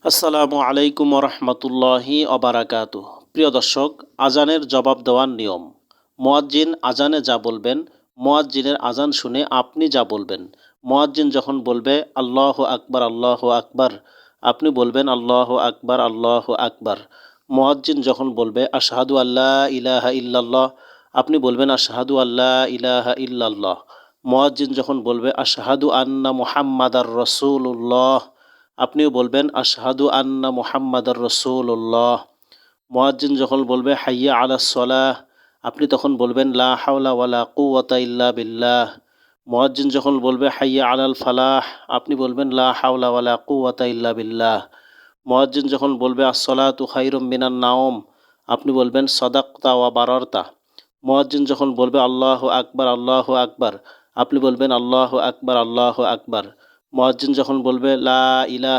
আসসালামু আলাইকুম রহমতুল্লাহি অবারাকাতু। প্রিয় দর্শক, আজানের জবাব দেওয়ার নিয়ম। মুয়াজ্জিন আজানে যা বলবেন, মুয়াজ্জিনের আজান শুনে আপনি যা বলবেন। মুয়াজ্জিন যখন বলবে আল্লাহ আকবার আল্লাহ আকবার, আপনি বলবেন আল্লাহ আকবার আল্লাহ আকবার। মুয়াজ্জিন যখন বলবে আশহাদু আল্লা ইলাহা ইল্লাল্লাহ, আপনি বলবেন আশহাদু আল্লা ইলাহা ইল্লাল্লাহ। মুয়াজ্জিন যখন বলবে আশহাদু আন্না মুহাম্মাদার রাসূলুল্লাহ, আপনিও বলবেন আশহাদু আন্না মুহাম্মাদার রাসূলুল্লাহ। মুয়াজ্জিন যখন বলবে হাইয়া আলাস সালাহ, আপনি তখন বলবেন লা হাওলা ওয়ালা কুওয়াতা ইল্লা বিল্লাহ। মুয়াজ্জিন যখন বলবে হাইয়া আলাল ফালাহ, আপনি বলবেন লা হাওলা ওয়ালা কুওয়াতা ইল্লা বিল্লাহ। মুয়াজ্জিন যখন বলবে আসসালাতু খায়রুম মিনান নাওম, আপনি বলবেন সাদাকতা ওয়া বারারতা। মুয়াজ্জিন যখন বলবে আল্লাহু আকবার আল্লাহু আকবার, আপনি বলবেন আল্লাহু আকবার আল্লাহু আকবার। মুয়াজ্জিন যখন বলবে লা ইলাহা